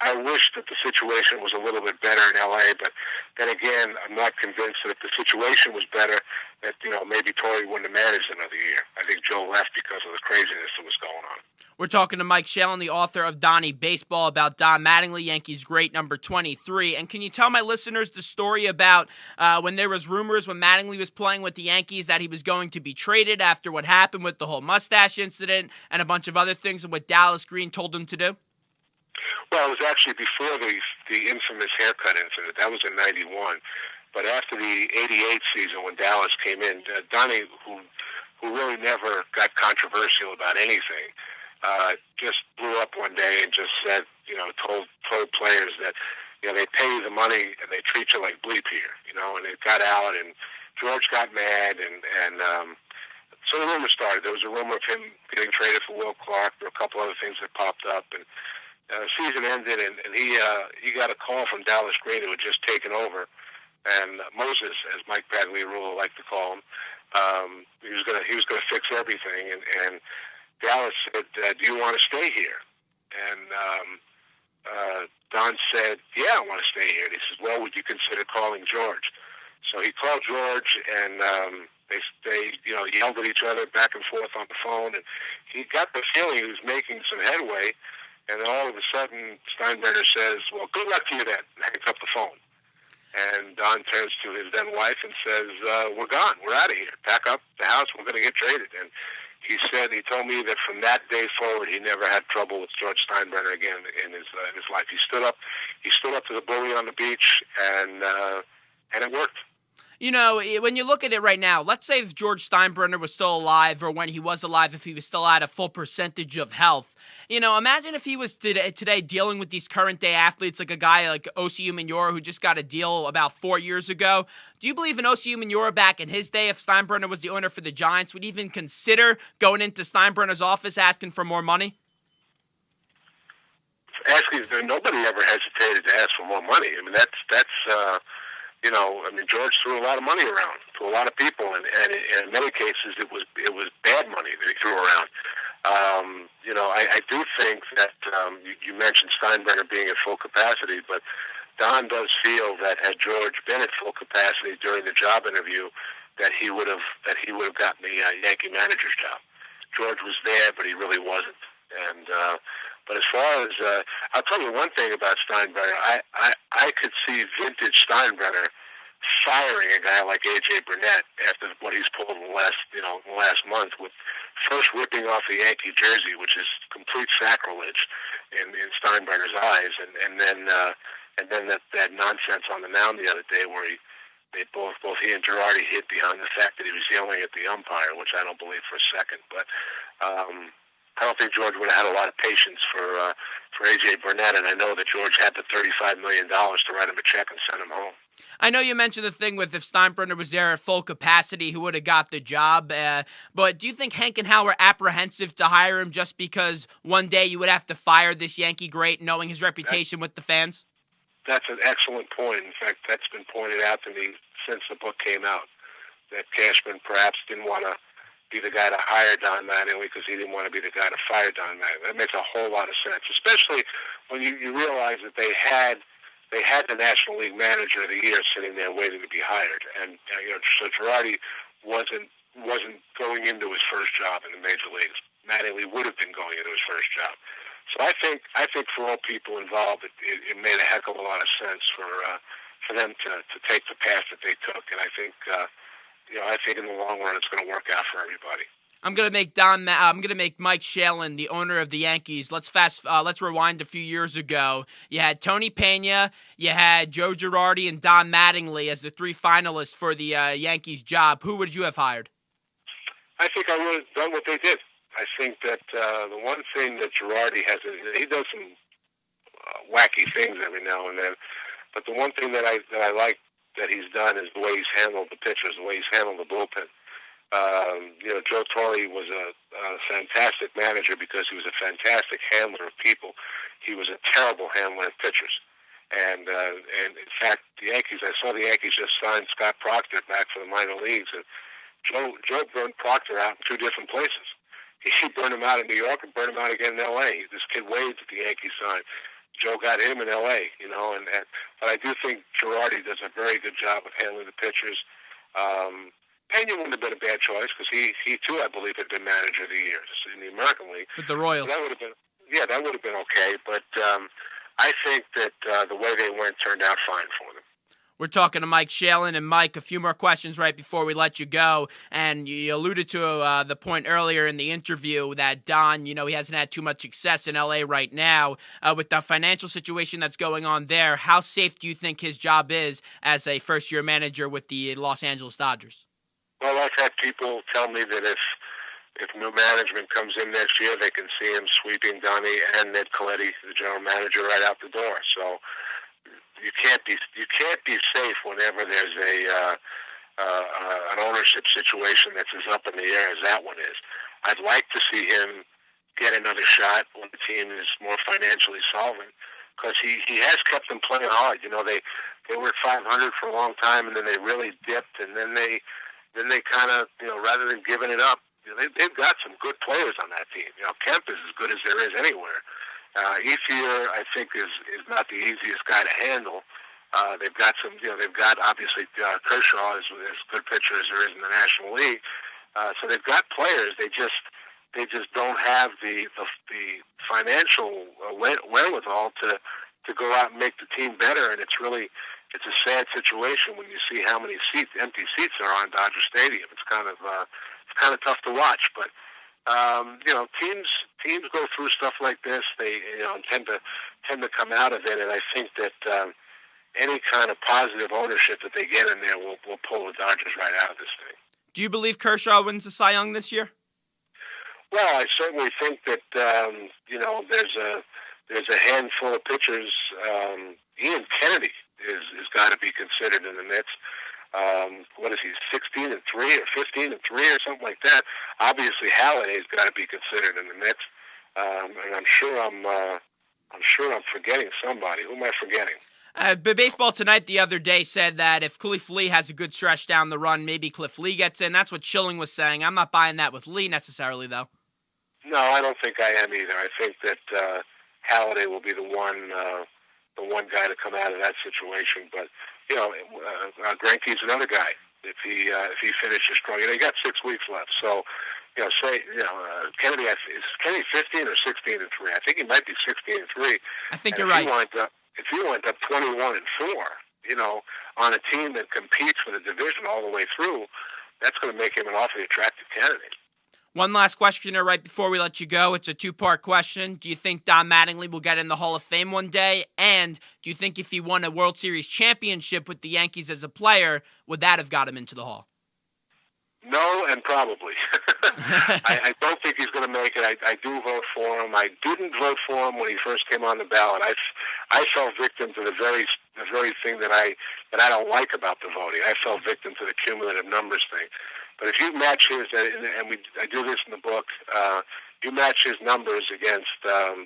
I wish that the situation was a little bit better in L.A., but then again, I'm not convinced that if the situation was better, that maybe Torrey wouldn't have managed another year. I think Joe left because of the craziness that was going on. We're talking to Mike Shalin, the author of Donnie Baseball, about Don Mattingly, Yankees great number 23. And can you tell my listeners the story about when there was rumors when Mattingly was playing with the Yankees that he was going to be traded after what happened with the whole mustache incident and a bunch of other things and what Dallas Green told him to do? Well, it was actually before the infamous haircut incident. That was in '91. But after the '88 season, when Dallas came in, Donnie, who really never got controversial about anything, just blew up one day and just said, told players that, they pay you the money and they treat you like bleep here, and it got out and George got mad and so the rumor started. There was a rumor of him getting traded for Will Clark. There were a couple other things that popped up, and the season ended, and he got a call from Dallas Green, who had just taken over, and Moses, as Mike Bagliarullo liked to call him, he was gonna fix everything, and Dallas said, "Do you want to stay here?" And Don said, "Yeah, I want to stay here." And he says, "Well, would you consider calling George?" So he called George, and they yelled at each other back and forth on the phone, and he got the feeling he was making some headway. And then all of a sudden, Steinbrenner says, "Well, good luck to you then," and hangs up the phone. And Don turns to his then wife and says, "We're gone. We're out of here. Pack up the house. We're going to get traded." And he told me that from that day forward, he never had trouble with George Steinbrenner again in his life. He stood up to the bully on the beach, and it worked. When you look at it right now, let's say if George Steinbrenner was still alive, or when he was alive, if he was still at a full percentage of health. Imagine if he was today dealing with these current day athletes, like a guy like Osi Umenyiora, who just got a deal about 4 years ago. Do you believe in Osi Umenyiora back in his day, if Steinbrenner was the owner for the Giants, would even consider going into Steinbrenner's office asking for more money? Nobody ever hesitated to ask for more money. I mean, George threw a lot of money around to a lot of people, and in many cases it was bad money that he threw around. I do think that you mentioned Steinbrenner being at full capacity, but Don does feel that had George been at full capacity during the job interview, that he would have gotten the Yankee manager's job. George was there, but he really wasn't. And but as far as I'll tell you one thing about Steinbrenner, I could see vintage Steinbrenner firing a guy like A.J. Burnett after what he's pulled in the last month, with first ripping off the Yankee jersey, which is complete sacrilege in Steinbrenner's eyes, and then that nonsense on the mound the other day where both he and Girardi hid behind the fact that he was yelling at the umpire, which I don't believe for a second. But I don't think George would have had a lot of patience for A.J. Burnett, and I know that George had the $35 million to write him a check and send him home. I know you mentioned the thing with if Steinbrenner was there at full capacity, who would have got the job. But do you think Hank and Hal were apprehensive to hire him just because one day you would have to fire this Yankee great, knowing his reputation with the fans? That's an excellent point. In fact, that's been pointed out to me since the book came out, that Cashman perhaps didn't want to be the guy to hire Don Mattingly because he didn't want to be the guy to fire Don Mattingly. That makes a whole lot of sense, especially when you realize that they had the National League Manager of the Year sitting there waiting to be hired, and so Girardi wasn't going into his first job in the major leagues. Mattingly would have been going into his first job. So I think for all people involved, it made a heck of a lot of sense for them to take the path that they took, and I think in the long run it's going to work out for everybody. I'm gonna make Mike Shalin the owner of the Yankees. Let's rewind a few years ago. You had Tony Pena, you had Joe Girardi, and Don Mattingly as the three finalists for the Yankees job. Who would you have hired? I think I would have done what they did. I think that the one thing that Girardi has, he does some wacky things every now and then, but the one thing that I like that he's done is the way he's handled the pitchers, the way he's handled the bullpen. Joe Torre was a fantastic manager because he was a fantastic handler of people. He was a terrible handler of pitchers. And in fact, I saw the Yankees just signed Scott Proctor back for the minor leagues, and Joe burned Proctor out in two different places. He burned him out in New York and burned him out again in L.A. This kid Wade that the Yankees signed. Joe got him in L.A., but I do think Girardi does a very good job of handling the pitchers. Pena wouldn't have been a bad choice because he too, I believe, had been manager of the year in the American League. With the Royals. So that would have been okay. But I think that the way they went turned out fine for them. We're talking to Mike Shalin. And Mike, a few more questions right before we let you go. And you alluded to the point earlier in the interview that Don, he hasn't had too much success in L.A. right now. With the financial situation that's going on there, how safe do you think his job is as a first-year manager with the Los Angeles Dodgers? Well, I've had people tell me that if new management comes in next year, they can see him sweeping Donnie and Ned Colletti, the general manager, right out the door. So you can't be safe whenever there's an ownership situation that's as up in the air as that one is. I'd like to see him get another shot when the team is more financially solvent, because he has kept them playing hard. They were at 500 for a long time, and then they really dipped, and then they kind of, rather than giving it up, they've got some good players on that team. Kemp is as good as there is anywhere. Ethier, I think, is not the easiest guy to handle. They've got some, they've got obviously Kershaw is as good pitcher as there is in the National League. So they've got players. They just don't have the financial wherewithal to go out and make the team better. And it's a sad situation when you see how many empty seats there are in Dodger Stadium. It's kind of tough to watch, but teams go through stuff like this. They tend to come out of it, and I think that any kind of positive ownership that they get in there will pull the Dodgers right out of this thing. Do you believe Kershaw wins the Cy Young this year? Well, I certainly think that there's a handful of pitchers. Ian Kennedy is got to be considered in the mix. What is he, 16-3 or 15-3 or something like that? Obviously, Halliday's got to be considered in the mix, and I'm sure I'm forgetting somebody. Who am I forgetting? Baseball Tonight the other day said that if Cliff Lee has a good stretch down the run, maybe Cliff Lee gets in. That's what Shalin was saying. I'm not buying that with Lee necessarily, though. No, I don't think I am either. I think that Halliday will be the one guy to come out of that situation. But Greinke's another guy. If he finishes strong, he got 6 weeks left. So, Kennedy is Kennedy 15 or 16-3. I think he might be 16-3. I think you're right. If he went up 21-4, on a team that competes for the division all the way through, that's going to make him an awfully attractive candidate. One last question here right before we let you go. It's a two-part question. Do you think Don Mattingly will get in the Hall of Fame one day? And do you think if he won a World Series championship with the Yankees as a player, would that have got him into the Hall? No, and probably. I don't think he's going to make it. I do vote for him. I didn't vote for him when he first came on the ballot. I fell victim to the very thing that I don't like about the voting. I fell victim to the cumulative numbers thing. But if you match his, and I do this in the book, you match his numbers against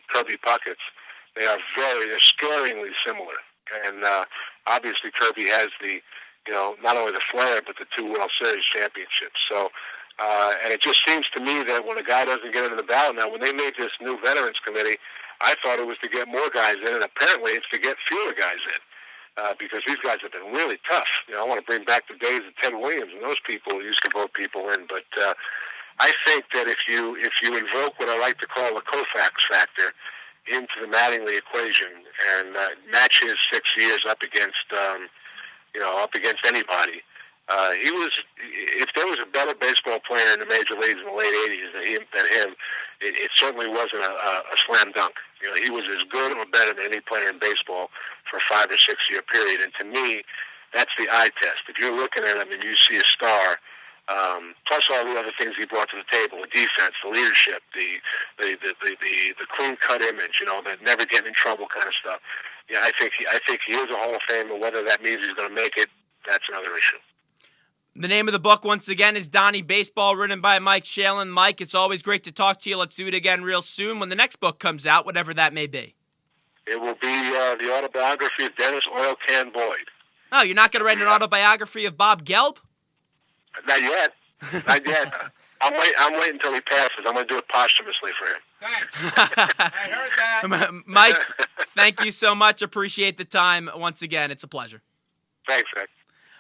Kirby Puckett's, they're scaringly similar. And obviously Kirby has the, not only the flair, but the 2 World Series championships. So, and it just seems to me that when a guy doesn't get into the ballot now, when they made this new Veterans Committee, I thought it was to get more guys in, and apparently it's to get fewer guys in. Because these guys have been really tough. I want to bring back the days of Ted Williams and those people who used to vote people in. But I think that if you invoke what I like to call the Koufax factor into the Mattingly equation and match his 6 years up against anybody, he was. If there was a better baseball player in the major leagues in the late '80s than him, it certainly wasn't a slam dunk. He was as good or better than any player in baseball for a 5 or 6 year period. And to me, that's the eye test. If you're looking at him and you see a star, plus all the other things he brought to the table, the defense, the leadership, the clean cut image, the never getting in trouble kind of stuff. Yeah, I think he is a Hall of Famer. Whether that means he's going to make it, that's another issue. The name of the book, once again, is Donnie Baseball, written by Mike Shalin. Mike, it's always great to talk to you. Let's do it again real soon when the next book comes out, whatever that may be. It will be the autobiography of Dennis Oil Can Boyd. Oh, you're not going to write an autobiography of Bob Gelb? Not yet. Not yet. I'm waiting until he passes. I'm going to do it posthumously for him. Thanks. I heard that. Mike, Thank you so much. Appreciate the time. Once again, it's a pleasure. Thanks, Nick.